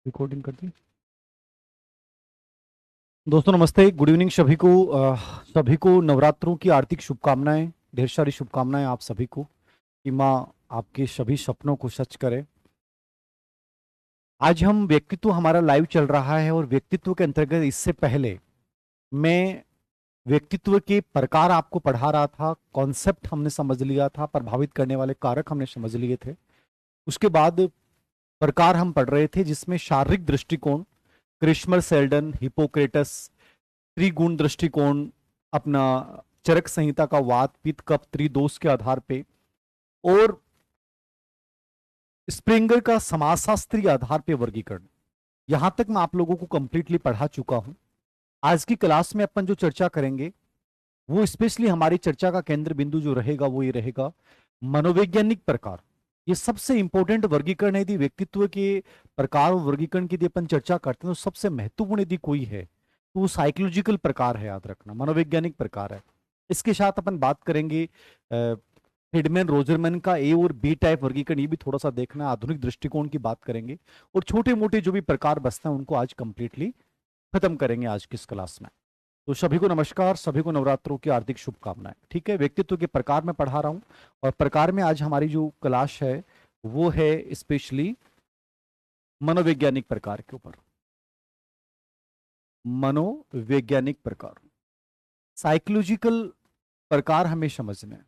Recording कर दी। दोस्तों नमस्ते, गुड इवनिंग सभी को। सभी को नवरात्रों की आर्थिक शुभकामनाएं, ढेर सारी शुभकामनाएं आप सभी को कि माँ आपके सभी सपनों को सच करे। आज हम व्यक्तित्व हमारा लाइव चल रहा है और व्यक्तित्व के अंतर्गत इससे पहले मैं व्यक्तित्व के प्रकार आपको पढ़ा रहा था। कॉन्सेप्ट हमने समझ लिया था, प्रभावित करने वाले कारक हमने समझ लिए थे। उसके बाद प्रकार हम पढ़ रहे थे जिसमें शारीरिक दृष्टिकोण, क्रिश्मर सेल्डन, हिपोक्रेटस, त्रिगुण दृष्टिकोण, अपना चरक संहिता का वात पित्त कफ त्रिदोष के आधार पे, और स्प्रिंगर का समाजशास्त्रीय आधार पे वर्गीकरण। यहां तक मैं आप लोगों को कंप्लीटली पढ़ा चुका हूं। आज की क्लास में अपन जो चर्चा करेंगे वो स्पेशली हमारी चर्चा का केंद्र बिंदु जो रहेगा वो ये रहेगा, मनोवैज्ञानिक प्रकार। ये सबसे इंपॉर्टेंट वर्गीकरण है। यदि व्यक्तित्व के प्रकार और वर्गीकरण की यदि अपन चर्चा करते हैं तो सबसे महत्वपूर्ण यदि कोई है तो वो साइकोलॉजिकल प्रकार है, याद रखना, मनोवैज्ञानिक प्रकार है। इसके साथ अपन बात करेंगे हिडमैन रोजरमैन का ए और बी टाइप वर्गीकरण, ये भी थोड़ा सा देखना, आधुनिक दृष्टिकोण की बात करेंगे, और छोटे मोटे जो भी प्रकार बचते हैं उनको आज कंप्लीटली खत्म करेंगे आज की इस क्लास में। तो सभी को नमस्कार, सभी को नवरात्रों की हार्दिक शुभकामनाएं। ठीक है, व्यक्तित्व के प्रकार में पढ़ा रहा हूं और प्रकार में आज हमारी जो क्लास है वो है स्पेशली मनोवैज्ञानिक प्रकार के ऊपर। मनोवैज्ञानिक प्रकार, साइकोलॉजिकल प्रकार हमें समझना है।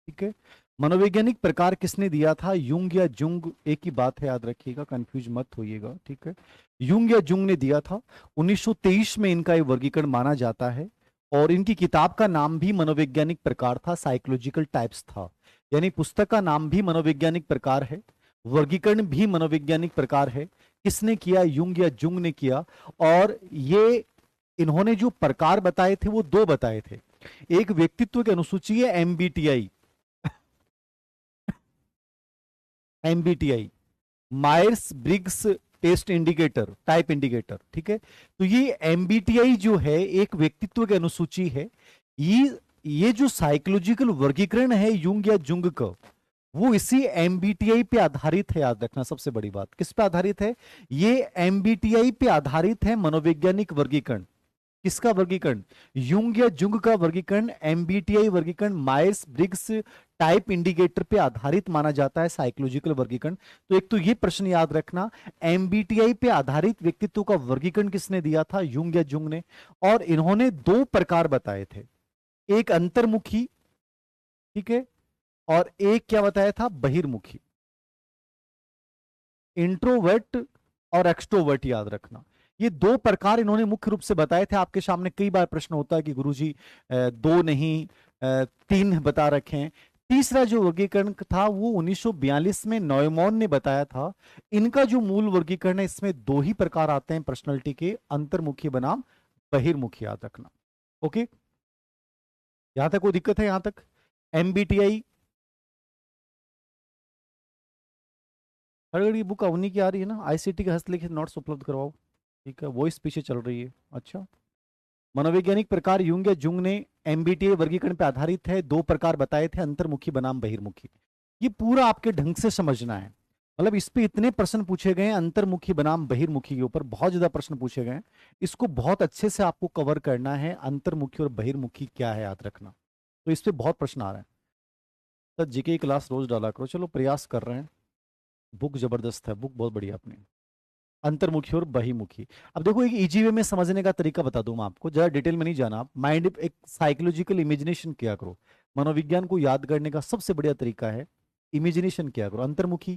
ठीक है, मनोवैज्ञानिक प्रकार किसने दिया था? युंग या जुंग, एक ही बात है, याद रखिएगा, कंफ्यूज मत होइएगा। ठीक है, युंग या जुंग ने दिया था। 1923 में इनका ये वर्गीकरण माना जाता है और इनकी किताब का नाम भी मनोवैज्ञानिक प्रकार था, साइकोलॉजिकल टाइप्स था। यानी पुस्तक का नाम भी मनोवैज्ञानिक प्रकार है, वर्गीकरण भी मनोवैज्ञानिक प्रकार है। किसने किया? युंग या जुंग ने किया। और ये इन्होंने जो प्रकार बताए थे वो दो बताए थे। एक व्यक्तित्व की अनुसूची है MBTI, MBTI, Myers Briggs test indicator, type indicator. ठीक है, तो ये एमबीटीआई जो है एक व्यक्तित्व की अनुसूची है। ये जो साइकोलॉजिकल वर्गीकरण है युंग या जुंग का, वो इसी एमबीटीआई पे आधारित है। याद रखना, सबसे बड़ी बात किस पे आधारित है? ये एमबीटीआई पे आधारित है मनोवैज्ञानिक वर्गीकरण। किसका वर्गीकरण? युंग या जुंग का वर्गीकरण, एमबीटीआई वर्गीकरण मायर्स ब्रिग्स टाइप इंडिकेटर पे आधारित माना जाता है, साइकोलॉजिकल वर्गीकरण। तो एक तो ये प्रश्न याद रखना, एमबीटीआई पे आधारित व्यक्तित्व का वर्गीकरण किसने दिया था? युंग या जुंग ने। और इन्होंने दो प्रकार बताए थे, एक अंतर्मुखी, ठीक है, और एक क्या बताया था? बहिर्मुखी, इंट्रोवर्ट और एक्सट्रोवर्ट। याद रखना, ये दो प्रकार इन्होंने मुख्य रूप से बताए थे। आपके सामने कई बार प्रश्न होता है कि गुरुजी दो नहीं तीन बता रखे हैं। तीसरा जो वर्गीकरण था वो 1942 में नॉयमॉन ने बताया था। इनका जो मूल वर्गीकरण है इसमें दो ही प्रकार आते हैं पर्सनालिटी के, अंतर्मुखी बनाम बहिर्मुखी। याद रखना, ओके। यहां तक कोई दिक्कत है? यहां तक एमबीटीआई, अगर ये बुक अवनी की आ रही है ना, आईसीटी के हस्तलिखित नोट्स उपलब्ध करवाओ। ठीक है, वॉइस पीछे चल रही है। अच्छा, मनोवैज्ञानिक प्रकार युंग या जुंग ने एमबीटीआई वर्गीकरण पर आधारित है, दो प्रकार बताए थे, अंतर्मुखी बनाम बहिर्मुखी। ये पूरा आपके ढंग से समझना है। मतलब इस पे इतने प्रश्न पूछे गए हैं, अंतर्मुखी बनाम बहिर्मुखी के ऊपर बहुत ज्यादा प्रश्न पूछे गए हैं। इसको बहुत अच्छे से आपको कवर करना है, अंतर्मुखी और बहिर्मुखी क्या है, याद रखना। तो इस पे बहुत प्रश्न आ रहे हैं। तो जीके की क्लास रोज डाला करो, चलो प्रयास कर रहे हैं। बुक जबरदस्त है, बुक बहुत बढ़िया आपने। अंतर्मुखी और बहिमुखी। अब देखो, एक इजी वे में समझने का तरीका बता दूं मैं आपको, ज्यादा डिटेल में नहीं जाना। आप माइंड एक साइकोलॉजिकल इमेजिनेशन किया करो। मनोविज्ञान को याद करने का सबसे बढ़िया तरीका है इमेजिनेशन किया करो। अंतर्मुखी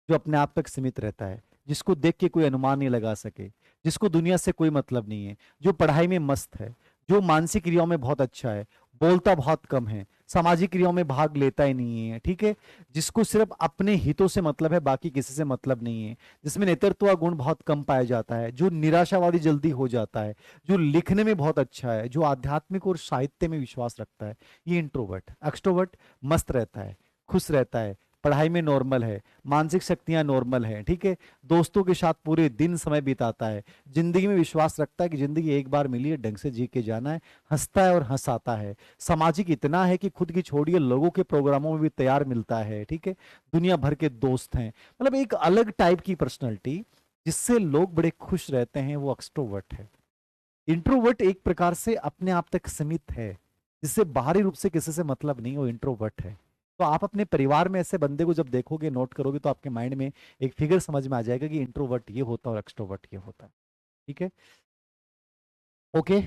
जो अपने आप तक सीमित रहता है, जिसको देख के कोई अनुमान नहीं लगा सके, जिसको दुनिया से कोई मतलब नहीं है, जो पढ़ाई में मस्त है, जो मानसिक क्रियाओं में बहुत अच्छा है, बोलता बहुत कम है, सामाजिक क्रियाओं में भाग लेता ही नहीं है, ठीक है, जिसको सिर्फ अपने हितों से मतलब है, बाकी किसी से मतलब नहीं है, जिसमें नेतृत्व गुण बहुत कम पाया जाता है, जो निराशावादी जल्दी हो जाता है, जो लिखने में बहुत अच्छा है, जो आध्यात्मिक और साहित्य में विश्वास रखता है, ये इंट्रोवर्ट। एक्सट्रोवर्ट मस्त रहता है, खुश रहता है, पढ़ाई में नॉर्मल है, मानसिक शक्तियां नॉर्मल हैं, ठीक है, दोस्तों के साथ पूरे दिन समय बिताता है, जिंदगी में विश्वास रखता है कि जिंदगी एक बार मिली है, ढंग से जी के जाना है, हंसता है और हंसाता है, सामाजिक इतना है कि खुद की छोड़िए लोगों के प्रोग्रामों में भी तैयार मिलता है, ठीक है, दुनिया भर के दोस्त हैं। मतलब एक अलग टाइप की पर्सनैलिटी, जिससे लोग बड़े खुश रहते हैं वो एक्सट्रोवर्ट है। इंट्रोवर्ट एक प्रकार से अपने आप तक सीमित है, जिससे बाहरी रूप से किसी से मतलब नहीं, वो इंट्रोवर्ट है। तो आप अपने परिवार में ऐसे बंदे को जब देखोगे, नोट करोगे, तो आपके माइंड में एक फिगर समझ में आ जाएगा कि इंट्रोवर्ट ये होता है और एक्सट्रोवर्ट ये होता है। ठीक है, ओके।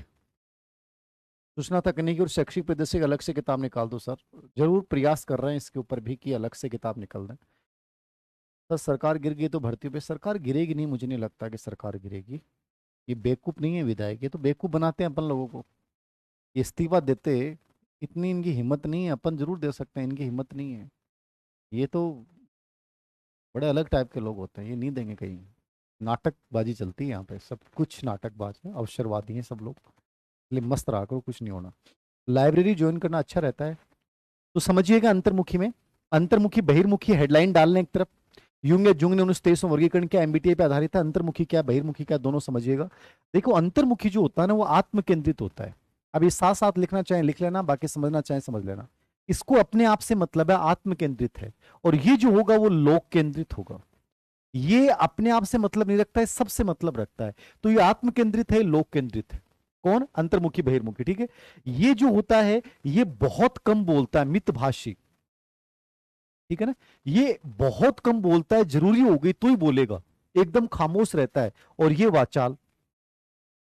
सूचना तकनीकी और शैक्षिक परिदृश्य अलग से किताब निकाल दो सर। जरूर प्रयास कर रहे हैं इसके ऊपर भी कि अलग से किताब निकाल दें। सर सरकार गिर गई तो भर्ती पे, सरकार गिरेगी नहीं, मुझे नहीं लगता कि सरकार गिरेगी। ये बेवकूफ नहीं है विधायक, ये तो बेवकूफ बनाते हैं अपन लोगों को। ये इस्तीफा देते, इतनी इनकी हिम्मत नहीं है, अपन जरूर दे सकते हैं, इनकी हिम्मत नहीं है। ये तो बड़े अलग टाइप के लोग होते हैं, ये नहीं देंगे कहीं। नाटकबाजी चलती है यहाँ पे, सब कुछ नाटकबाज है, अवसरवादी हैं सब लोग, इसलिए मस्त रहा करो, कुछ नहीं होना। लाइब्रेरी ज्वाइन करना अच्छा रहता है। तो समझिएगा अंतर्मुखी में, अंतर्मुखी बहिर्मुखी हेडलाइन डालने एक तरफ, यूंग या जुंग ने 1923 में वर्गीकरण किया, एमबीटीआई पे आधारित है। अंतर्मुखी क्या बहिर्मुखी क्या दोनों समझिएगा। देखो अंतर्मुखी जो होता है ना वो आत्म केंद्रित होता है। अब ये साथ साथ लिखना चाहे लिख लेना, बाकी समझना चाहे समझ लेना। इसको अपने आप से मतलब है, आत्म केंद्रित है। और ये जो होगा वो लोक केंद्रित होगा। ये अपने आप से मतलब नहीं रखता है, सबसे मतलब रखता है। तो ये आत्म केंद्रित है, लोक केंद्रित है। कौन? अंतर्मुखी बहिर्मुखी। ठीक है, ये जो होता है ये बहुत कम बोलता है, मितभाषी। ठीक है ना, ये बहुत कम बोलता है, जरूरी हो गई तो ही बोलेगा, एकदम खामोश रहता है। और ये वाचाल,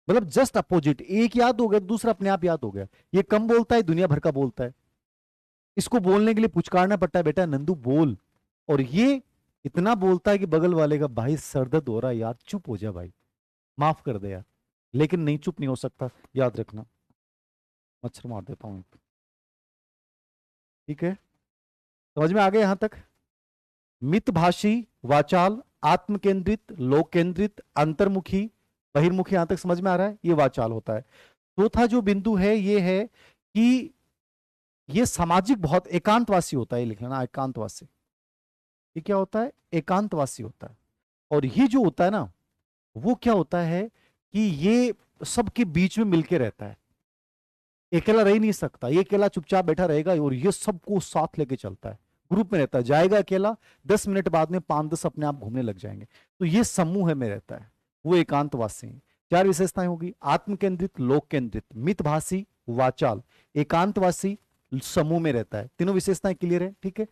मतलब जस्ट अपोजिट, एक याद हो गया दूसरा अपने आप याद हो गया। ये कम बोलता है, दुनिया भर का बोलता है। इसको बोलने के लिए पुचकारना पड़ता है, बेटा नंदू बोल। और ये इतना बोलता है कि बगल वाले का, भाई सर दर्द हो रहा है यार, चुप हो जा भाई, माफ कर दे यार। लेकिन नहीं, चुप नहीं हो सकता, याद रखना। मच्छर मार देता हूं। ठीक है, समझ में आ गया यहां तक? मितभाषी, वाचाल, आत्म केंद्रित, लोक केंद्रित, अंतर्मुखी, बहिर्मुखी, यहां तक समझ में आ रहा है? ये वाचाल होता है। चौथा जो बिंदु है ये है कि ये सामाजिक बहुत एकांतवासी होता है, लिख लेना एकांतवासी। ये क्या होता है? एकांतवासी होता है। और ये जो होता है ना, वो क्या होता है कि ये सबके बीच में मिलके रहता है, अकेला रह ही नहीं सकता। ये अकेला चुपचाप बैठा रहेगा और ये सबको साथ लेके चलता है, ग्रुप में रहता है। जाएगा अकेला, 10 मिनट बाद में 5-10 अपने आप घूमने लग जाएंगे। तो ये समूह में रहता है, वो एकांतवासी है। 4 विशेषताएं होगी, आत्म केंद्रित, लोक केंद्रित, मितभाषी, वाचाल, एकांतवासी, समूह में रहता है। तीनों विशेषताएं क्लियर है? ठीक है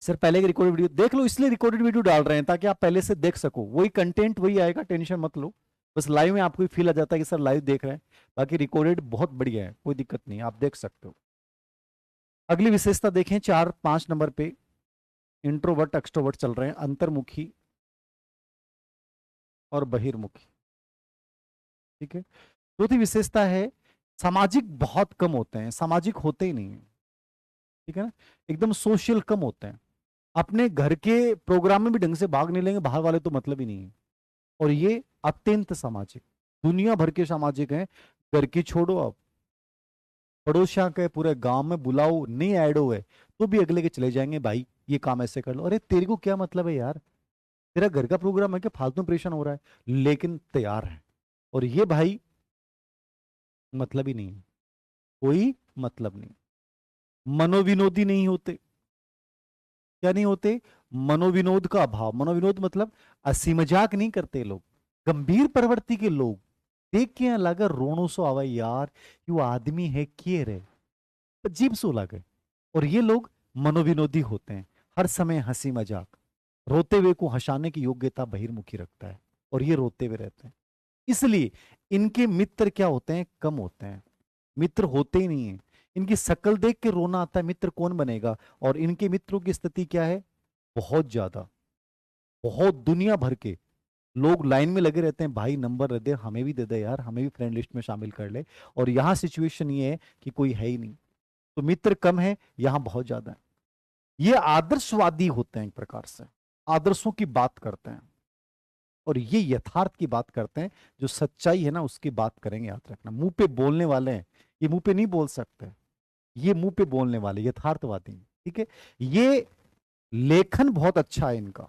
सर, पहले की रिकॉर्डेड वीडियो देख लो, इसलिए रिकॉर्डेड वीडियो डाल रहे हैं ताकि आप पहले से देख सको, वही कंटेंट वही आएगा, टेंशन मत लो। बस लाइव में आपको फील आ जाता है कि सर लाइव देख रहे हैं। बाकी रिकॉर्डेड बहुत बढ़िया है, कोई दिक्कत नहीं, आप देख सकते हो। अगली विशेषता देखें, 4-5 नंबर पे, इंट्रोवर्ट एक्सट्रोवर्ट चल रहे हैं, अंतर्मुखी और बहिर्मुखी। ठीक है, चौथी विशेषता है सामाजिक बहुत कम होते हैं, सामाजिक होते ही नहीं है। ठीक है ना, एकदम सोशल कम होते हैं, अपने घर के प्रोग्राम में भी ढंग से भाग नहीं लेंगे, बाहर वाले तो मतलब ही नहीं है। और ये अत्यंत सामाजिक, दुनिया भर के सामाजिक हैं। घर की छोड़ो, आप पड़ोसिया के पूरे गांव में बुलाओ, नहीं ऐड हुए तो भी अगले के चले जाएंगे, भाई ये काम ऐसे कर लो। अरे तेरे को क्या मतलब है यार, तेरा घर का प्रोग्राम है क्या, फालतू में परेशान हो रहा है, लेकिन तैयार है। और ये भाई मतलब ही नहीं है, कोई मतलब नहीं। मनोविनोदी नहीं होते। क्या नहीं होते? मनोविनोद का अभाव। मनोविनोद मतलब हंसी मजाक नहीं करते लोग, गंभीर प्रवृत्ति के लोग। देख के लगा रोनो सो आवा यार, यू आदमी है किए रे, अजीब सो लगे। और ये लोग मनोविनोदी होते हैं, हर समय हंसी मजाक, रोते हुए को हंसाने की योग्यता बहिर्मुखी रखता है, और ये रोते हुए रहते हैं। इसलिए इनके मित्र क्या होते हैं? कम होते हैं, मित्र होते ही नहीं है। इनकी शक्ल देख के रोना आता है, मित्र कौन बनेगा? और इनके मित्रों की स्थिति क्या है? बहुत ज्यादा, बहुत दुनिया भर के लोग लाइन में लगे रहते हैं, भाई नंबर दे दे, हमें भी दे दे यार, हमें भी फ्रेंड लिस्ट में शामिल कर ले। और यहां सिचुएशन ये है कि कोई है ही नहीं, तो मित्र कम है, यहां बहुत ज्यादा है। ये आदर्शवादी होते हैं, एक प्रकार से आदर्शों की बात करते हैं, और ये यथार्थ की बात करते हैं। जो सच्चाई है ना उसकी बात करेंगे, याद रखना। मुंह पे बोलने वाले हैं, ये मुंह पे नहीं बोल सकते, ये मुंह पे बोलने वाले यथार्थवादी हैं। ठीक है, ये लेखन बहुत अच्छा है इनका,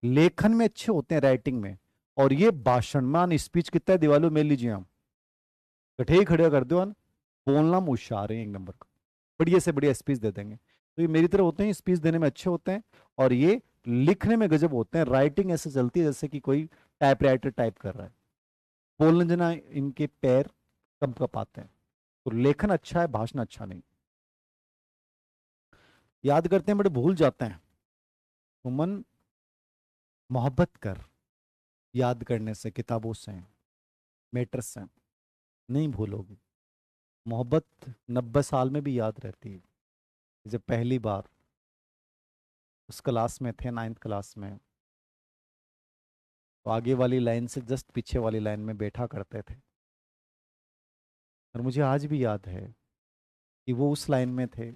लेखन में अच्छे होते हैं, राइटिंग में। और ये भाषणमान स्पीच कितना है, दिवालों में लीजिए हम, कठे ही खड़े कर दो, बोलना में होशियार है एक नंबर का, बढ़िया से बढ़िया स्पीच दे देंगे। तो ये मेरी तरह होते हैं, स्पीच देने में अच्छे होते हैं। और ये लिखने में गजब होते हैं, राइटिंग ऐसे चलती है जैसे कि कोई टाइपराइटर टाइप कर रहा है। बोलने जना इनके पैर कब कब आते हैं। तो लेखन अच्छा है, भाषण अच्छा नहीं। याद करते हैं बड़े भूल जाते हैं। सुमन, मोहब्बत कर, याद करने से, किताबों से, मैटर से नहीं भूलोगे। मोहब्बत 90 साल में भी याद रहती है। जब पहली बार उस क्लास में थे, 9th क्लास में, तो आगे वाली लाइन से जस्ट पीछे वाली लाइन में बैठा करते थे। और मुझे आज भी याद है कि वो उस लाइन में थे,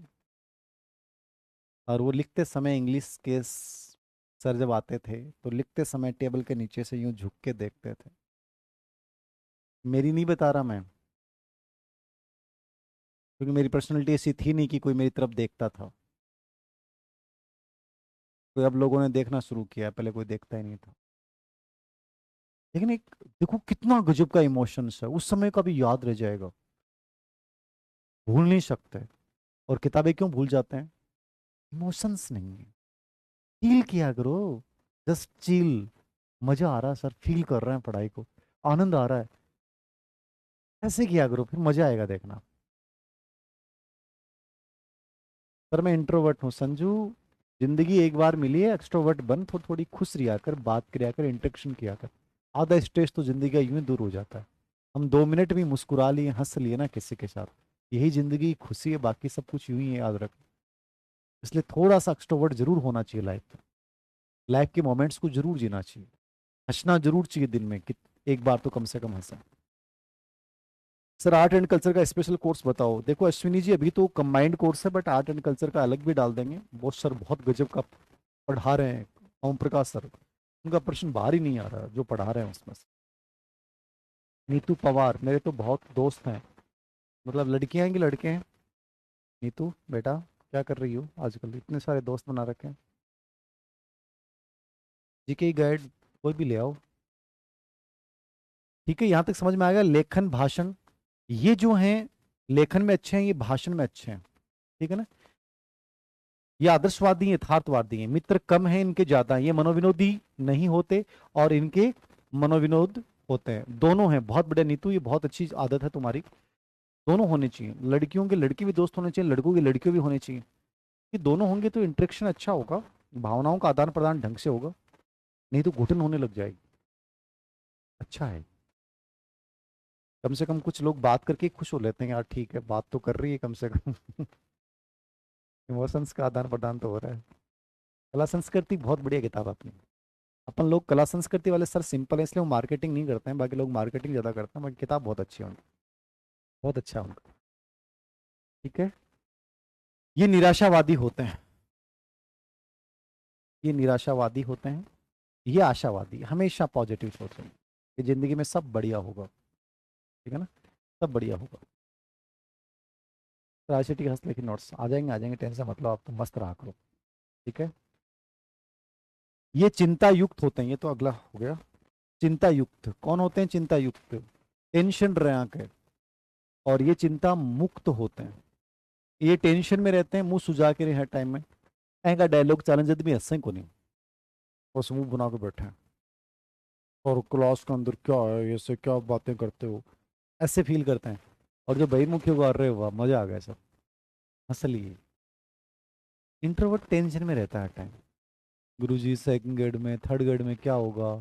और वो लिखते समय इंग्लिश के सर जब आते थे तो लिखते समय टेबल के नीचे से यूं झुक के देखते थे। मेरी नहीं बता रहा मैं, क्योंकि मेरी पर्सनैलिटी ऐसी थी नहीं कि कोई मेरी तरफ देखता था। तो अब लोगों ने देखना शुरू किया, पहले कोई देखता ही नहीं था। लेकिन एक देखो कितना गजब का इमोशंस है, उस समय का भी याद रह जाएगा, भूल नहीं सकते। और किताबें क्यों भूल जाते हैं? इमोशंस नहीं है। फील किया करो, जस्ट चिल। मजा आ रहा है सर, फील कर रहे हैं पढ़ाई को, आनंद आ रहा है, ऐसे किया करो, फिर मजा आएगा देखना। सर मैं इंट्रोवर्ट हूँ संजू। जिंदगी एक बार मिली है, एक्सट्रोवर्ट बन, थोड़ी थोड़ी खुश रिया कर, बात किया कर, इंटरेक्शन किया कर। आधा स्ट्रेस तो जिंदगी का यूं ही दूर हो जाता है। हम 2 मिनट भी मुस्कुरा लिए, हंस लिए ना किसी के साथ, यही जिंदगी की खुशी है, बाकी सब कुछ यूं ही है, याद रख। इसलिए थोड़ा सा एक्सट्रोवर्ट जरूर होना चाहिए लाइफ में। लाइफ के मोमेंट्स को जरूर जीना चाहिए, हंसना जरूर चाहिए दिन में कि एक बार तो कम से कम हंसा। सर आर्ट एंड कल्चर का स्पेशल कोर्स बताओ। देखो अश्विनी जी, अभी तो कंबाइंड कोर्स है, बट आर्ट एंड कल्चर का अलग भी डाल देंगे। बहुत सर बहुत गजब का पढ़ा रहे हैं, ओम प्रकाश सर। उनका प्रश्न बाहर ही नहीं आ रहा जो पढ़ा रहे हैं उसमें से। नीतू पवार, मेरे तो बहुत दोस्त हैं। मतलब लड़कियां हैं कि लड़के हैं? नीतू बेटा, क्या कर रही हो आजकल, इतने सारे दोस्त बना रखे हैं। जीके गाइड कोई भी ले आओ। ठीक है, यहाँ तक समझ में आएगा। लेखन भाषण, ये जो हैं लेखन में अच्छे हैं, ये भाषण में अच्छे हैं। ठीक है ना? ये आदर्शवादी हैं, यथार्थवादी हैं। मित्र कम है, इनके ज्यादा हैं। ये मनोविनोदी नहीं होते और इनके मनोविनोद होते हैं। दोनों हैं। बहुत बढ़िया नीतू, ये बहुत अच्छी आदत है तुम्हारी। दोनों होने चाहिए। लड़कियों के लड़के भी दोस्त होने चाहिए, लड़कों की लड़कियों भी होने चाहिए। ये दोनों होंगे तो इंटरेक्शन अच्छा होगा, भावनाओं का आदान प्रदान ढंग से होगा। नहीं तो घुटन होने लग जाएगी। अच्छा है, कम से कम कुछ लोग बात करके खुश हो लेते हैं, यार ठीक है बात तो कर रही है कम से कम। इमोशंस का आदान प्रदान तो हो रहा है। कला संस्कृति बहुत बढ़िया किताब है अपनी। अपन लोग कला संस्कृति वाले सर सिंपल है, इसलिए वो मार्केटिंग नहीं करते हैं। बाकी लोग मार्केटिंग ज़्यादा करते हैं। बाकी किताब बहुत अच्छी है उनकी, बहुत अच्छा है उनका। ठीक है। ये निराशावादी होते हैं, ये निराशावादी होते हैं। ये आशावादी, हमेशा पॉजिटिव सोचते हैं कि जिंदगी में सब बढ़िया होगा। ठीक है ना? सब बढ़िया होगा। तो आज के हंस लेकिन नोट्स आ जाएंगे, आ जाएंगे, टेंशन मतलब आप तो मस्त रहा करो। ठीक है। ये चिंता युक्त होते हैं, ये तो अगला हो गया। चिंता युक्त कौन होते हैं? चिंता युक्त टेंशन रहा के, और ये चिंता मुक्त होते हैं। ये टेंशन में रहते हैं, मुंह सुजा के हर टाइम में का डायलॉग चैलेंज भी हंसे को नहीं, और मुंह बना के बैठे हैं। और क्लास के अंदर क्या है, ये से क्या बातें करते हो, ऐसे फील करते हैं। और जो बहिर्मुखी को रहे हुआ मजा आ गया सब, हंस लिए। इंट्रोवर्ट टेंशन में रहता है हर टाइम। गुरुजी सेकंड ग्रेड में, थर्ड ग्रेड में क्या होगा,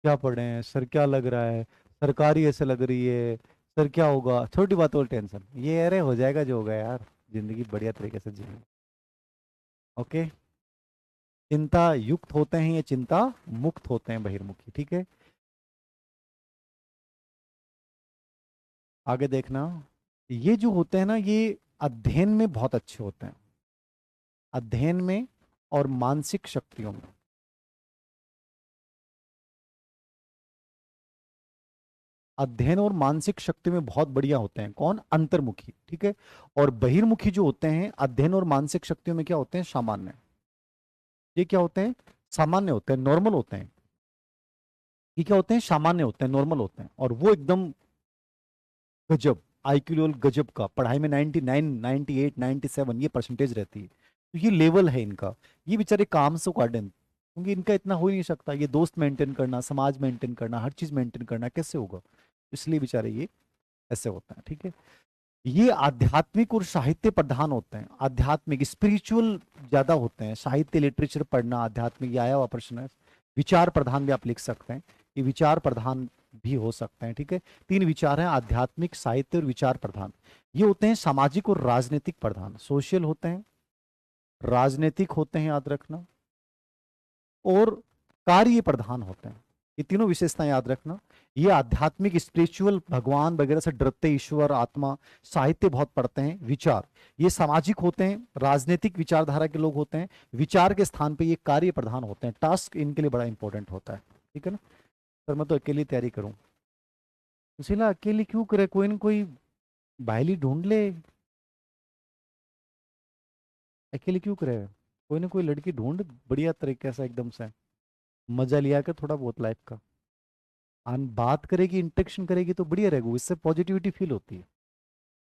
क्या पढ़ें सर, क्या लग रहा है, सरकारी ऐसे लग रही है सर, क्या होगा। छोटी बातों पर टेंशन, ये अरे हो जाएगा जो होगा यार, जिंदगी बढ़िया तरीके से जीनी। ओके। चिंता युक्त होते हैं, ये चिंता मुक्त होते हैं बहिर्मुखी। ठीक है, आगे देखना। ये जो होते हैं ना, ये अध्ययन में बहुत अच्छे होते हैं, अध्ययन में और मानसिक शक्तियों में। अध्ययन और मानसिक शक्ति में बहुत बढ़िया होते हैं। कौन? अंतर्मुखी। ठीक है। और बहिर्मुखी जो होते हैं अध्ययन और मानसिक शक्तियों में क्या होते हैं? सामान्य। ये क्या होते हैं? सामान्य होते हैं, नॉर्मल होते हैं। ये क्या होते हैं? सामान्य होते हैं, नॉर्मल होते हैं। और वो एकदम गजब, आईक्यू लेवल गजब का, पढ़ाई में 99, 98, 97 ये परसेंटेज रहती है। तो ये लेवल है इनका। ये बेचारे काम से काटें, क्योंकि इनका इतना हो ही नहीं सकता, ये दोस्त मेंटेन करना, समाज मेंटेन करना, हर चीज मेंटेन करना कैसे होगा, इसलिए बेचारे ये ऐसे होता है। ठीक है, ये आध्यात्मिक और साहित्य प्रधान होते हैं, आध्यात्मिक स्पिरिचुअल ज्यादा होते हैं, साहित्य लिटरेचर पढ़ना आध्यात्मिक, ये आया हुआ प्रश्न है। विचार प्रधान भी आप लिख सकते हैं, ये विचार प्रधान भी हो सकते हैं। ठीक है, तीन विचार हैं, आध्यात्मिक, साहित्य और विचार प्रधान। ये होते हैं सामाजिक और राजनीतिक प्रधान, सोशल होते हैं, राजनीतिक होते हैं, याद रखना, और कार्य प्रधान होते हैं। ये तीनों विशेषताएं याद रखना। ये आध्यात्मिक स्पिरिचुअल भगवान वगैरह से डरते, ईश्वर आत्मा, साहित्य बहुत पढ़ते हैं, विचार ये सामाजिक होते हैं, राजनीतिक विचारधारा के लोग होते हैं, विचार के स्थान पे ये कार्य प्रधान होते हैं, टास्क इनके लिए बड़ा इंपॉर्टेंट होता है। ठीक है ना सर, मैं तो अकेली तैयारी करूं, सुशीला अकेली क्यों करे, कोई ना कोई बाहली ढूंढ ले, अकेले क्यों करे, कोई ना कोई लड़की ढूंढ बढ़िया तरीके से एकदम से, मजा लिया कर थोड़ा बहुत लाइफ का, बात करेगी, इंटरेक्शन करेगी तो बढ़िया रहेगा, इससे पॉजिटिविटी फील होती है।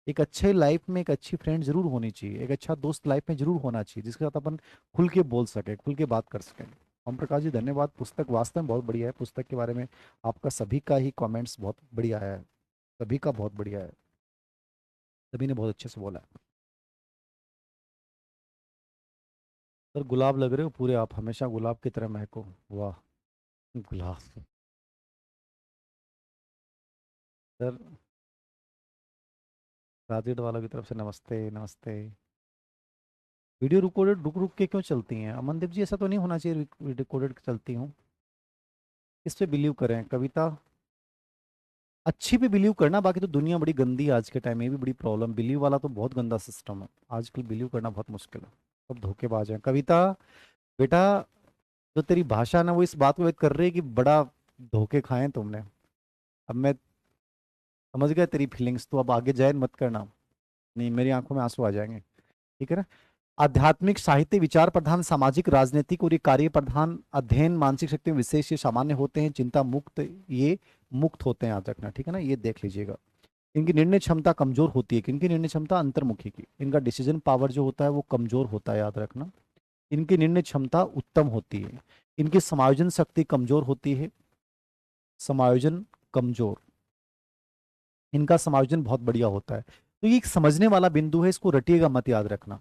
एक अच्छे लाइफ में एक अच्छी फ्रेंड जरूर होनी चाहिए, एक अच्छा दोस्त लाइफ में जरूर होना चाहिए, जिसके साथ अपन खुल के बोल सके, खुल के बात कर सकें। ओम प्रकाश जी धन्यवाद, पुस्तक वास्तव में बहुत बढ़िया है, पुस्तक के बारे में आपका सभी का ही कमेंट्स बहुत बढ़िया है, सभी का बहुत बढ़िया है, सभी ने बहुत अच्छे से बोला है। सर गुलाब लग रहे हो पूरे आप, हमेशा गुलाब की तरह महको, वाह, गुलाब। सर राजगढ़ वालों की तरफ से नमस्ते नमस्ते। वीडियो रिकॉर्डेड रुक रुक के क्यों चलती हैं अमनदीप जी, ऐसा तो नहीं होना चाहिए, रिकॉर्डेड चलती हूँ। इस पे बिलीव करें कविता, अच्छी पे बिलीव करना, बाकी तो दुनिया बड़ी गंदी है आज के टाइम में, ये भी बड़ी प्रॉब्लम, बिलीव वाला तो बहुत गंदा सिस्टम है आजकल, बिलीव करना बहुत मुश्किल है, सब धोखेबाज हैं। कविता बेटा, जो तेरी भाषा ना वो इस बात को व्यक्त कर रही है कि बड़ा धोखे खाए हैं तुमने, अब मैं समझ गया तेरी फीलिंग्स, तो अब आगे जाए मत करना, नहीं मेरी आंखों में आंसू आ जाएंगे। ठीक है ना, आध्यात्मिक, साहित्य, विचार प्रधान, सामाजिक, राजनीतिक और ये कार्य प्रधान, अध्ययन, मानसिक शक्ति में विशेष ये सामान्य होते हैं, चिंता मुक्त ये मुक्त होते हैं, याद रखना। ठीक है ना, ये देख लीजिएगा। इनकी निर्णय क्षमता कमजोर होती है, किनकी निर्णय क्षमता, अंतर्मुखी की, इनका डिसीजन पावर जो होता है वो कमजोर होता है, याद रखना। इनकी निर्णय क्षमता उत्तम होती है, इनकी समायोजन शक्ति कमजोर होती है, समायोजन कमजोर, इनका समायोजन बहुत बढ़िया होता है। तो ये एक समझने वाला बिंदु है, इसको रटिएगा मत, याद रखना।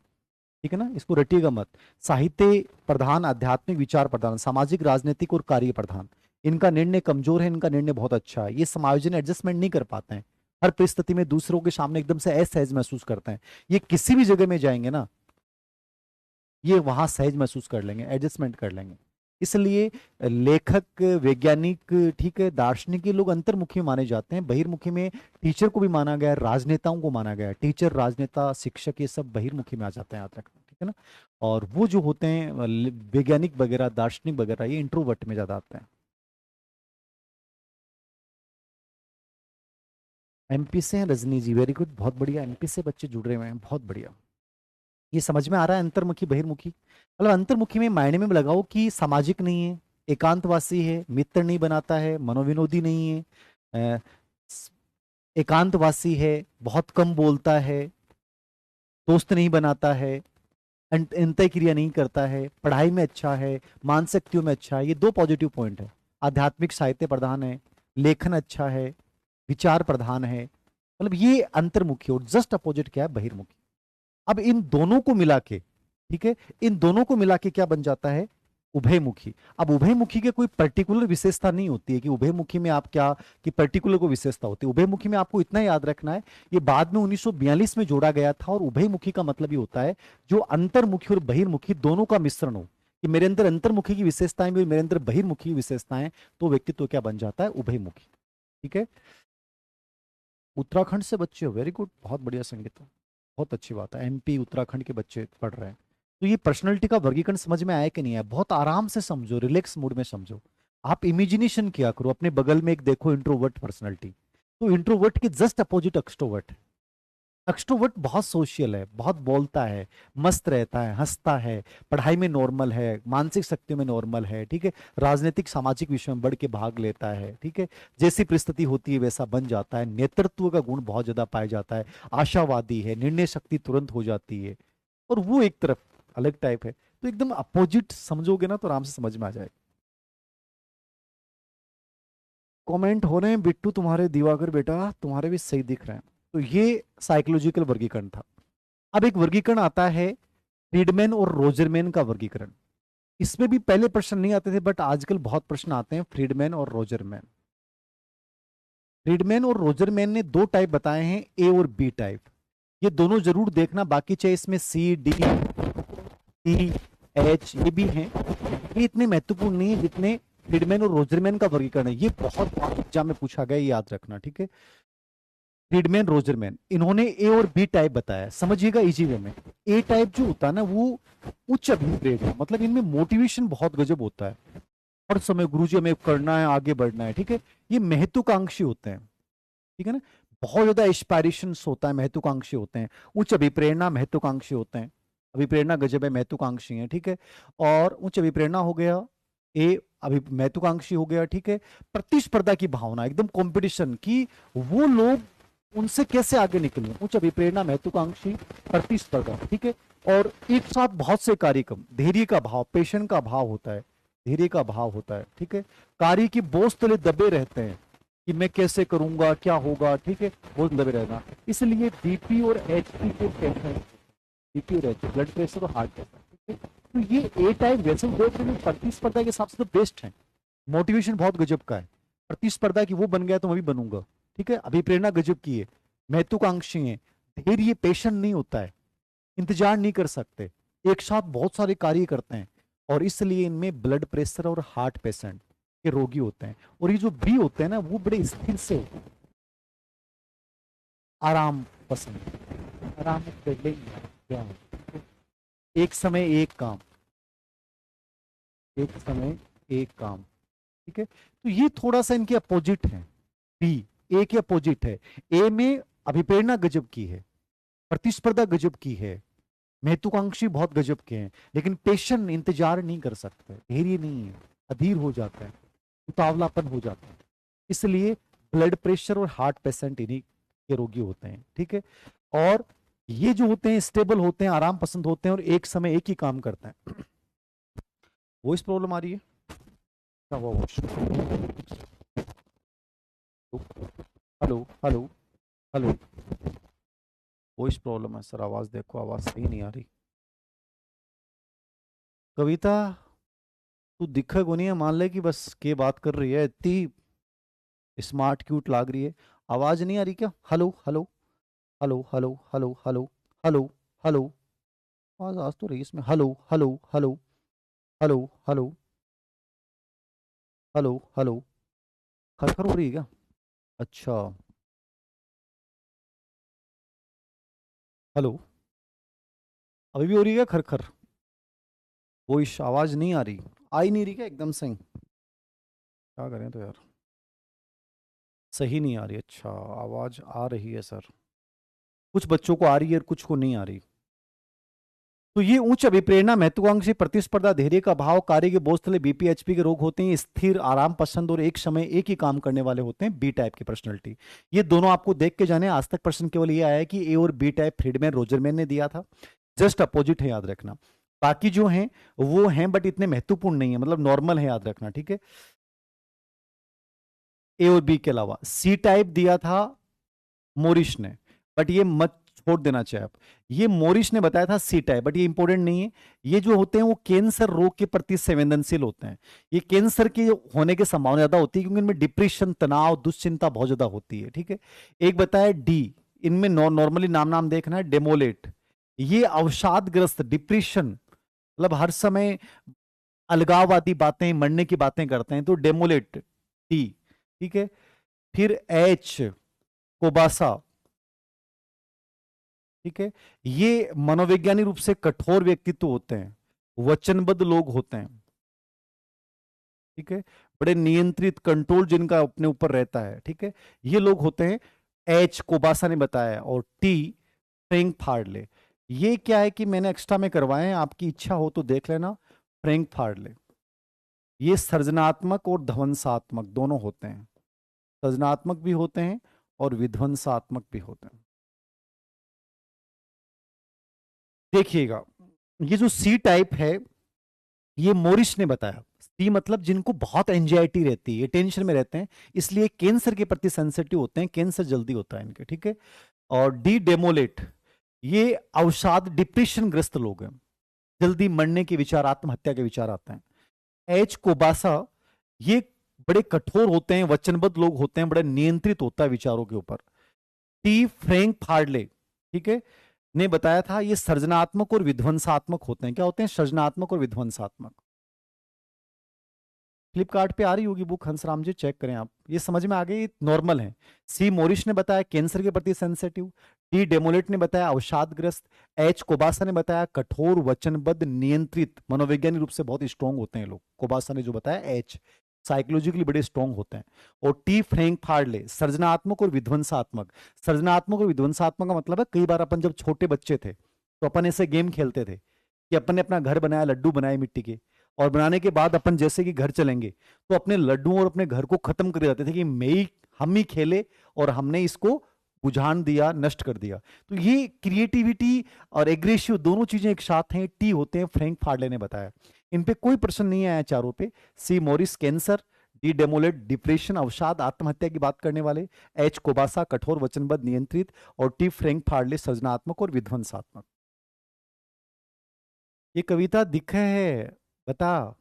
ठीक है ना, इसको रटिएगा मत। साहित्य प्रधान, आध्यात्मिक, विचार प्रधान, सामाजिक, राजनीतिक और कार्य प्रधान, इनका निर्णय कमजोर है, इनका निर्णय बहुत अच्छा है, ये समायोजन एडजस्टमेंट नहीं कर पाते हैं, हर परिस्थिति में दूसरों के सामने एकदम से असहज महसूस करते हैं, ये किसी भी जगह में जाएंगे ना, ये वहां सहज महसूस कर लेंगे, एडजस्टमेंट कर लेंगे। इसलिए लेखक, वैज्ञानिक, ठीक है, दार्शनिक, ये लोग अंतर्मुखी माने जाते हैं, बहिर्मुखी में टीचर को भी माना गया है, राजनेताओं को माना गया है, टीचर, राजनेता, शिक्षक ये सब बहिर्मुखी में आ जाते हैं, याद रखना। ठीक है ना, और वो जो होते हैं वैज्ञानिक वगैरह, दार्शनिक वगैरह, ये इंट्रोवर्ट में ज्यादा आते हैं। एमपी से हैं रजनी जी, वेरी गुड, बहुत बढ़िया, एमपी से बच्चे जुड़ रहे हैं, बहुत बढ़िया। ये समझ में आ रहा है अंतर्मुखी बहिर्मुखी, मतलब अंतर्मुखी में मायने में लगाओ कि सामाजिक नहीं है, एकांतवासी है, मित्र नहीं बनाता है, मनोविनोदी नहीं है, स- एकांतवासी है, बहुत कम बोलता है, दोस्त नहीं बनाता है, अंतः क्रिया नहीं करता है, पढ़ाई में अच्छा है, मानसिकताओं में अच्छा है, ये दो पॉजिटिव पॉइंट है। आध्यात्मिक, साहित्य प्रधान है, लेखन अच्छा है, विचार प्रधान है, मतलब ये अंतर्मुखी, और जस्ट अपोजिट क्या है, बहिर्मुखी। अब इन दोनों को मिला के, ठीक है, इन दोनों को मिला के क्या बन जाता है, उभयमुखी। अब उभयमुखी के कोई पर्टिकुलर विशेषता नहीं होती है कि उभयमुखी में आप क्या, कि पर्टिकुलर को विशेषता होती है, उभयमुखी में आपको इतना याद रखना है, ये बाद में 1942 में जोड़ा गया था, और उभयमुखी का मतलब ये होता है जो अंतर्मुखी और बहिर्मुखी दोनों का मिश्रण हो, कि मेरे अंदर अंतर्मुखी की विशेषताएं भी, मेरे अंदर बहिर्मुखी की विशेषताएं, तो व्यक्तित्व क्या बन जाता है, उभयमुखी। ठीक है, उत्तराखंड से बच्चे हो, वेरी गुड, बहुत बढ़िया संगीत, बहुत अच्छी बात है, एमपी उत्तराखंड के बच्चे पढ़ रहे हैं। तो ये पर्सनैलिटी का वर्गीकरण समझ में आया कि नहीं आया, बहुत आराम से समझो, रिलैक्स मूड में समझो, आप इमेजिनेशन किया करो, अपने बगल में एक देखो इंट्रोवर्ट पर्सनैलिटी, तो इंट्रोवर्ट के जस्ट अपोजिट एक्सट्रोवर्ट। एक्सट्रोवर्ट बहुत सोशल है, बहुत बोलता है, मस्त रहता है, हंसता है, पढ़ाई में नॉर्मल है, मानसिक शक्ति में नॉर्मल है, ठीक है, राजनीतिक सामाजिक विषयों में बढ़ के भाग लेता है, ठीक है, जैसी परिस्थिति होती है वैसा बन जाता है, नेतृत्व का गुण बहुत ज्यादा पाया जाता है, आशावादी है, निर्णय शक्ति तुरंत हो जाती है, और वो एक तरफ अलग टाइप है। तो एकदम अपोजिट समझोगे ना तो आराम से समझ में आ जाएगा। कमेंट हो रहे हैं बिट्टू तुम्हारे, दिवाकर बेटा तुम्हारे भी सही दिख रहे हैं। तो ये साइकोलॉजिकल वर्गीकरण था। अब एक वर्गीकरण आता है फ्रीडमैन और रोजरमैन का वर्गीकरण। इसमें भी पहले प्रश्न नहीं आते थे, बट आजकल बहुत प्रश्न आते हैं फ्रीडमैन और रोजरमैन। फ्रीडमैन और रोजरमैन ने दो टाइप बताए हैं, ए और बी टाइप। ये दोनों जरूर देखना, बाकी चाहे इसमें सी डी टी एच ये भी हैं, ये इतने महत्वपूर्ण नहीं है जितने फ्रीडमैन और रोजरमैन का वर्गीकरण है। ये बहुत एग्जाम में पूछा गया, याद रखना, ठीक है। फ्रीडमैन रोजरमैन इन्होंने ए और बी टाइप बताया, समझिएगा इजी वे में। ए टाइप जो होता है ना वो उच्च अभिप्रेत है, मतलब इनमें मोटिवेशन बहुत गजब होता है, हर समय गुरुजी हमें करना है, आगे बढ़ना है, ठीक है। ये महत्वाकांक्षी होते हैं, ठीक है ना। बहुत ज्यादा एस्पायरेशन होता है, महत्वाकांक्षी होते हैं। उच्च अभिप्रेरणा महत्वाकांक्षी होते हैं, अभिप्रेरणा गजब है, महत्वाकांक्षी है, ठीक है। और उच्च अभिप्रेरणा हो गया ए, अभी महत्वाकांक्षी हो गया, ठीक है। प्रतिस्पर्धा की भावना, एकदम कंपटीशन की, वो लोग उनसे कैसे आगे निकले, उच्च अभिप्रेरणा महत्वाकांक्षी प्रतिस्पर्धा, ठीक है। और एक साथ बहुत से कार्यक्रम, धैर्य का भाव, पेशेंस का भाव होता है, धैर्य का भाव होता है, ठीक है। कार्य की बोझ तले दबे रहते हैं कि मैं कैसे करूंगा, क्या होगा, ठीक है, बोझ दबे रहना। इसलिए बीपी और एचपी के पेशेंट, बीपी और एचपी ब्लड प्रेशर और हार्ट प्रेशर, ठीक है। तो ये ए टाइप वैसे देख रहे हैं, प्रतिस्पर्धा के हिसाब से तो बेस्ट है, मोटिवेशन बहुत गजब का है। प्रतिस्पर्धा की वो बन गया तो मैं भी बनूंगा, ठीक है। अभिप्रेरणा गजब की है, महत्वाकांक्षी है, धैर्य पेशेंट नहीं होता है, इंतजार नहीं कर सकते, एक साथ बहुत सारे कार्य करते हैं, और इसलिए इनमें ब्लड प्रेशर और हार्ट पेशेंट के रोगी होते हैं। और ये जो बी होते हैं ना वो बड़े स्थिर से होते हैं, आराम पसंद, आराम कर लेंगे, एक समय एक काम, एक समय एक काम, ठीक है। तो ये थोड़ा सा इनके अपोजिट है, बी ए के अपोजिट है। ए में अभिप्रेरणा गजब की है, प्रतिस्पर्धा गजब की है, महत्वाकांक्षी बहुत गजब के हैं, लेकिन पेशेंट इंतजार नहीं कर सकते, धैर्य नहीं है, अधीर हो जाता है, उतावलापन हो जाता है। इसलिए ब्लड प्रेशर और हार्ट पेशेंट इन्हीं के रोगी होते हैं, ठीक है। और ये जो होते हैं स्टेबल होते हैं, आराम पसंद होते हैं, और एक समय एक ही काम करते हैं। वॉइस प्रॉब्लम आ रही है क्या? Hello hello hello, voice problem है सर, आवाज देखो, आवाज सही नहीं आ रही। कविता तू दिखे को नहीं है, मान ले कि बस के बात कर रही है, इतनी स्मार्ट क्यूट लाग रही है, आवाज नहीं आ रही क्या? Hello hello hello hello hello hello hello hello, आवाज आज तो रही इसमें, hello hello hello hello hello hello hello, खरखर हो रही है क्या? अच्छा, हेलो, अभी भी हो रही है क्या खरखर? वो इस आवाज नहीं आ रही, आ ही नहीं रही क्या एकदम से? क्या करें तो यार, सही नहीं आ रही। अच्छा, आवाज आ रही है सर, कुछ बच्चों को आ रही है और कुछ को नहीं आ रही। तो ये उच्च अभिप्रेरणा, महत्वाकांक्षी, प्रतिस्पर्धा, धैर्य का भाव, कार्य के बोझ तले बीपी एचपी के रोग होते हैं, स्थिर, आराम पसंद और एक समय एक ही काम करने वाले होते हैं, बी टाइप की पर्सनैलिटी। ये दोनों आपको देख के जाने, आज तक प्रश्न केवल ये आया है कि ए और बी टाइप फ्रीडमैन रोजरमैन ने दिया था, जस्ट अपोजिट है, याद रखना। बाकी जो हैं वो हैं बट इतने महत्वपूर्ण नहीं है, मतलब नॉर्मल है, याद रखना, ठीक है। ए और बी के अलावा सी टाइप दिया था मोरिश ने, बट ये मत छोड़ देना चाहिए आप, ये मोरिश ने बताया था सी टाइप, बट ये इंपॉर्टेंट नहीं है। ये जो होते हैं वो कैंसर रोग के प्रति संवेदनशील होते हैं, ये कैंसर के होने की संभावना ज्यादा होती है क्योंकि इनमें डिप्रेशन, तनाव, दुश्चिंता बहुत ज्यादा होती है, ठीक है। एक बताया डी, इनमें नॉर्मली नाम नाम देखना है, डेमोलेट, ये अवसादग्रस्त, डिप्रेशन, मतलब हर समय अलगाववादी बातें, मरने की बातें करते हैं, तो डेमोलेट डी, ठीक है। फिर एच, कोबासा, ठीक है। ये मनोवैज्ञानिक रूप से कठोर व्यक्तित्व होते हैं, वचनबद्ध लोग होते हैं, ठीक है, बड़े नियंत्रित, कंट्रोल जिनका अपने ऊपर रहता है, ठीक है, ये लोग होते हैं। एच कोबासा ने बताया, और टी फ्रैंक फार्डले, ये क्या है कि मैंने एक्स्ट्रा में करवाए हैं, आपकी इच्छा हो तो देख लेना। फ्रैंक फार्डले ये सृजनात्मक और ध्वंसात्मक दोनों होते हैं, सृजनात्मक भी होते हैं और विध्वंसात्मक भी होते हैं। देखिएगा, ये जो सी टाइप है ये मोरिस ने बताया। सी मतलब जिनको बहुत एंजाइटी रहती है, टेंशन में रहते हैं, इसलिए कैंसर के प्रति सेंसिटिव होते हैं, कैंसर जल्दी होता है इनके, ठीक है। और डी डेमोलेट, ये अवसाद डिप्रेशन ग्रस्त लोग हैं, जल्दी मरने के विचार, आत्महत्या के विचार आते हैं। एच कोबासा, ये बड़े कठोर होते हैं, वचनबद्ध लोग होते हैं, बड़े नियंत्रित होता है विचारों के ऊपर। टी फ्रैंक फार्डले, ठीक है, ने बताया था ये सृजनात्मक और विध्वंसात्मक होते हैं। क्या होते हैं? सृजनात्मक और विध्वंसात्मक। फ्लिपकार्ट पे आ रही होगी बुक, हंसराम जी चेक करें आप, ये समझ में आ गई, नॉर्मल है। सी मोरिश ने बताया कैंसर के प्रति सेंसिटिव। टी डेमोलेट ने बताया अवसादग्रस्त। एच कोबासा ने बताया कठोर वचनबद्ध नियंत्रित, मनोवैज्ञानिक रूप से बहुत स्ट्रांग होते हैं लोग, कोबासा ने जो बताया। एच साइकोलॉजिकली बड़े स्ट्रांग होते हैं। और टी फ्रैंक फार्डले सृजनात्मक और विध्वंसात्मक। सृजनात्मक और विध्वंसात्मक का मतलब है कई बार अपन जब छोटे बच्चे थे तो अपन ऐसे गेम खेलते थे कि अपन ने अपना घर बनाया, लड्डू बनाए मिट्टी के, और बनाने के बाद अपन जैसे कि घर चलेंगे तो अपने लड्डुओं और अपने घर को खत्म कर देते थे कि हम ही खेले और हमने इसको बुझान दिया, नष्ट कर दिया। तो ये क्रिएटिविटी और एग्रेसिव दोनों चीजें एक साथ हैं, टी होते हैं, फ्रैंक फार्डले ने बताया। इन पे कोई प्रश्न नहीं आया चारों पे। सी मोरिस कैंसर, डी डेमोलेट डिप्रेशन अवसाद आत्महत्या की बात करने वाले, एच कोबासा कठोर वचनबद्ध नियंत्रित, और टी फ्रैंक फार्डले सृजनात्मक और विध्वंसात्मक। ये कविता दिखे है, बता,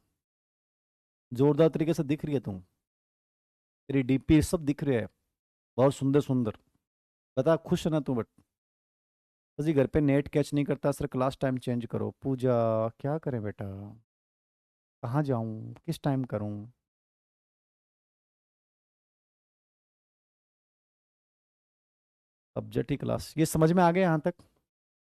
जोरदार तरीके से दिख रही है तुम, तेरी डीपी सब दिख रहे है, बहुत सुंदर सुंदर। बता खुश है ना तू? बट जी घर पे नेट कैच नहीं करता सर, क्लास टाइम चेंज करो। पूजा, क्या करें बेटा, कहाँ जाऊं, किस टाइम करूं? सब्जेक्ट ही क्लास, ये समझ में आ गया यहाँ तक?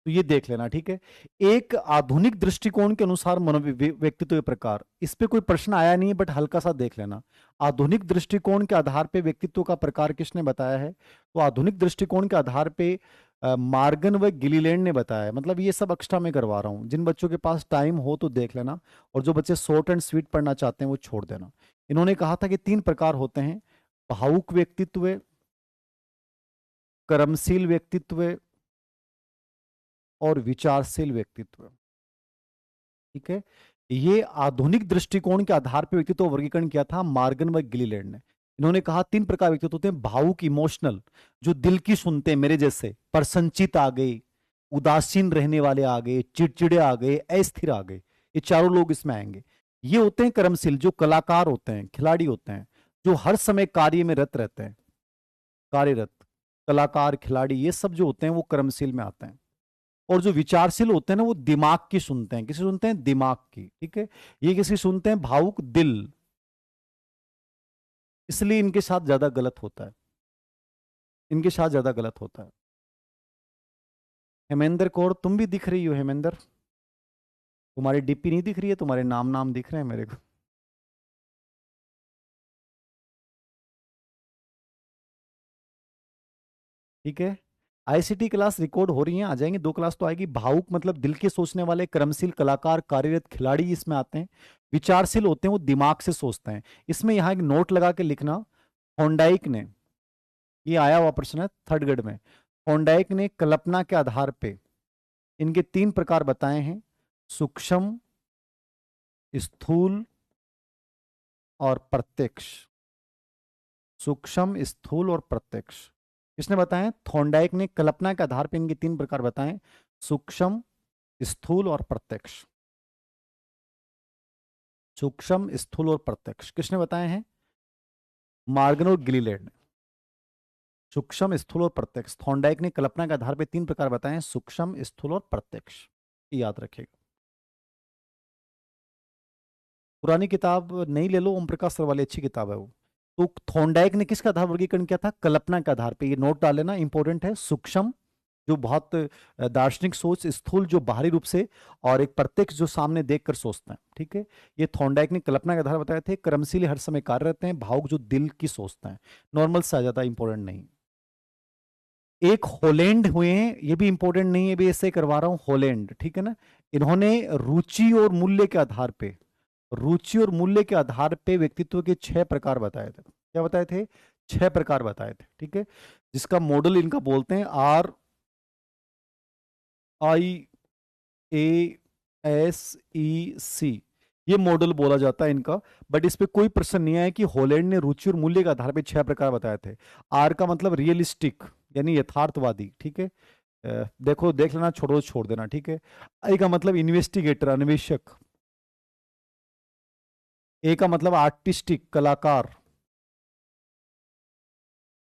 तो ये देख लेना, ठीक है। एक आधुनिक दृष्टिकोण के अनुसार व्यक्तित्व के प्रकार, इस पे कोई प्रश्न आया नहीं है बट हल्का सा देख लेना। आधुनिक दृष्टिकोण के आधार पे व्यक्तित्व का प्रकार किसने बताया है? तो आधुनिक दृष्टिकोण के आधार पे मार्गन व गिलीलैंड ने बताया है। मतलब ये सब एक्स्ट्रा में करवा रहा हूँ, जिन बच्चों के पास टाइम हो तो देख लेना, और जो बच्चे शॉर्ट एंड स्वीट पढ़ना चाहते हैं वो छोड़ देना। इन्होंने कहा था कि 3 प्रकार होते हैं: भावुक व्यक्तित्व, कर्मशील व्यक्तित्व और विचारशील व्यक्तित्व, ठीक है। ये आधुनिक दृष्टिकोण के आधार पर व्यक्तित्व वर्गीकरण किया था मार्गन व गिलीलैंड ने। इन्होंने कहा 3 प्रकार व्यक्तित्व होते हैं: भावुक इमोशनल, जो दिल की सुनते हैं, मेरे जैसे, प्रसन्नचित आ गए, उदासीन रहने वाले आ गए, चिड़चिड़े आ गए, अस्थिर आ गए, ये चारों लोग इसमें आएंगे। ये होते हैं कर्मशील, जो कलाकार होते हैं, खिलाड़ी होते हैं, जो हर समय कार्य में रत रहते हैं, कार्यरत, कलाकार, खिलाड़ी, ये सब जो होते हैं वो कर्मशील में आते हैं। और जो विचारशील होते हैं ना, वो दिमाग की सुनते हैं। किसी सुनते हैं? दिमाग की, ठीक है। ये किसी सुनते हैं? भावुक, दिल। इसलिए इनके साथ ज्यादा गलत होता है, इनके साथ ज्यादा गलत होता है। हेमेंद्र कौर, तुम भी दिख रही हो हेमेंद्र, तुम्हारी डीपी नहीं दिख रही है, तुम्हारे नाम नाम दिख रहे हैं मेरे को। ठीक है। आईसीटी क्लास रिकॉर्ड हो रही है, आ जाएंगे, 2 क्लास तो आएगी। भावुक मतलब दिल के सोचने वाले, कर्मशील, कलाकार, कार्यरत, खिलाड़ी इसमें आते हैं। विचारशील होते हैं, वो दिमाग से सोचते हैं। इसमें यहाँ एक नोट लगा के लिखना, थॉर्नडाइक ने, ये आया हुआ प्रश्न है 3rd ग्रेड में, थॉर्नडाइक ने कल्पना के आधार पे इनके 3 प्रकार बताए हैं: सूक्ष्म, स्थूल और प्रत्यक्ष। सूक्ष्म, स्थूल और प्रत्यक्ष किसने बताए? थॉर्नडाइक ने कल्पना के आधार पर इनके 3 प्रकार बताए: सूक्ष्म, स्थूल और प्रत्यक्ष। सूक्ष्म, स्थूल और प्रत्यक्ष किसने बताए हैं? मार्गन और गिलीलैंड ने। सूक्ष्म, स्थूल और प्रत्यक्ष, थॉर्नडाइक ने कल्पना के आधार पर 3 प्रकार बताए हैं: सूक्ष्म, स्थूल और प्रत्यक्ष। याद रखिएगा। पुरानी किताब नहीं ले लो, ओम प्रकाश सर वाली अच्छी किताब है वो। तो थॉर्नडाइक ने किसका आधार वर्गीकरण किया था? कल्पना के आधार पे। ये नोट डाल लेना, इंपॉर्टेंट है। सूक्ष्म जो बहुत दार्शनिक सोच, स्थूल जो बाहरी रूप से, और एक प्रत्यक्ष जो सामने देखकर सोचते हैं, ठीक है। ये थॉर्नडाइक ने कल्पना के आधार बताए थे। कर्मशील हर समय कार्य रहते हैं, भावुक जो दिल की सोचते हैं। नॉर्मल से ज्यादा इंपॉर्टेंट नहीं। एक होलैंड हुए हैं, ये भी इंपॉर्टेंट नहीं है, भी ऐसे करवा रहा हूं, होलैंड, ठीक है ना। इन्होंने रुचि और मूल्य के आधार पे, रुचि और मूल्य के आधार पे व्यक्तित्व के 6 प्रकार बताए थे। क्या बताए थे? 6 प्रकार बताए थे, ठीक है। जिसका मॉडल इनका बोलते हैं RIASEC। ये मॉडल बोला जाता है इनका। बट इस पे कोई प्रश्न नहीं आया कि हॉलैंड ने रुचि और मूल्य के आधार पे 6 प्रकार बताए थे। आर का मतलब रियलिस्टिक यानी यथार्थवादी, ठीक है। देखो देख लेना, छोड़ो तो छोड़ देना, ठीक है। आई का मतलब इन्वेस्टिगेटर अन्वेषक। ए का मतलब आर्टिस्टिक कलाकार।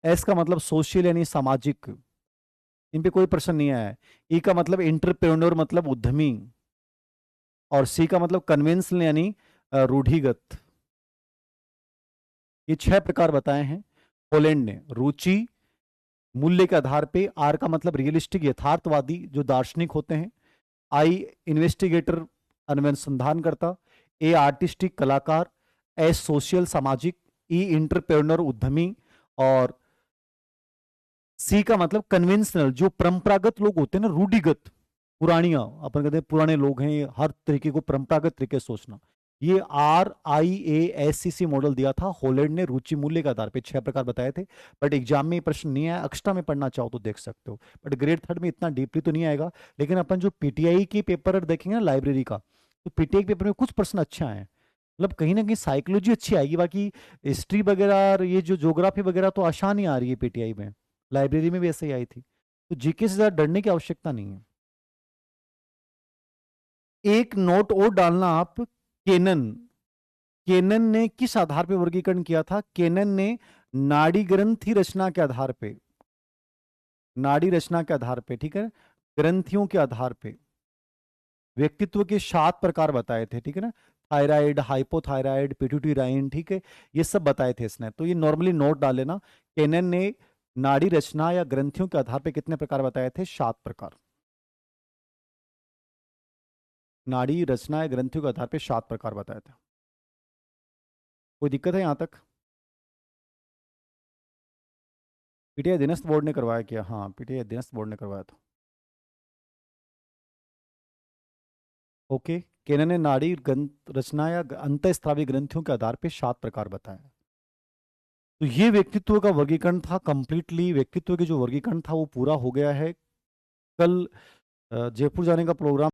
एस का मतलब सोशल यानी सामाजिक। इन पे कोई प्रश्न नहीं आया है। ई का मतलब इंटरप्रेन्योर मतलब उद्यमी। और सी का मतलब कन्वेंशनल यानी रूढ़िगत। ये 6 प्रकार बताए हैं पोलैंड ने। रुचि मूल्य के आधार पे, आर का मतलब रियलिस्टिक यथार्थवादी जो दार्शनिक होते हैं, आई इन्वेस्टिगेटर अनुसंधान करता, ए आर्टिस्टिक कलाकार, एस सोशल सामाजिक, ई इंटरप्रेन्योर उद्यमी, और सी का मतलब कन्वेंशनल जो परंपरागत लोग होते हैं ना, रूढ़िगत पुरानिया अपन कहते हैं पुराने लोग हैं, हर तरीके को परंपरागत तरीके से सोचना। ये RIASCC मॉडल दिया था हॉलैंड ने रुचि मूल्य के आधार पे 6 प्रकार बताए थे। बट एग्जाम में ये प्रश्न नहीं आया, एक्स्ट्रा में पढ़ना चाहो तो देख सकते हो, बट ग्रेड 3 में इतना डीपली तो नहीं आएगा। लेकिन अपन जो पीटीआई के पेपर देखेंगे ना लाइब्रेरी का, तो पीटीआई के पेपर में कुछ प्रश्न अच्छे आए हैं। मतलब कहीं ना कहीं साइकोलॉजी अच्छी आएगी, बाकी हिस्ट्री वगैरह और ये जो ज्योग्राफी वगैरह तो आसान ही आ रही है पीटीआई में। लाइब्रेरी में भी ऐसे ही आई थी, तो जीके से ज्यादा डरने की आवश्यकता नहीं है। एक नोट और डालना आप, केनन। केनन ने किस आधार पे वर्गीकरण किया था? केनन ने नाड़ी ग्रंथि रचना के आधार पे, नाड़ी रचना के आधार पे, ठीक है, ग्रंथियों के आधार पे व्यक्तित्व के 7 प्रकार बताए थे, ठीक है ना। थायराइड, हाइपोथायराइड, पिट्यूटराइन, ठीक है, ये सब बताए थे इसने। तो ये नॉर्मली नोट डाल लेना। केनन ने नाड़ी रचना या ग्रंथियों के आधार पे कितने प्रकार बताए थे? 7 प्रकार। नाड़ी रचना या ग्रंथियों के आधार पे 7 प्रकार बताए थे। कोई दिक्कत है यहां तक? पीटीआई अधीनस्थ बोर्ड ने करवाया क्या? हाँ, पीटीआई अधीनस्थ बोर्ड ने करवाया था। ओके। केनन ने नाड़ी ग्रंथ रचना या अंतःस्रावी ग्रंथियों के आधार पे 7 प्रकार बताए। तो ये व्यक्तित्व का वर्गीकरण था, कंप्लीटली व्यक्तित्व के जो वर्गीकरण था वो पूरा हो गया है। कल जयपुर जाने का प्रोग्राम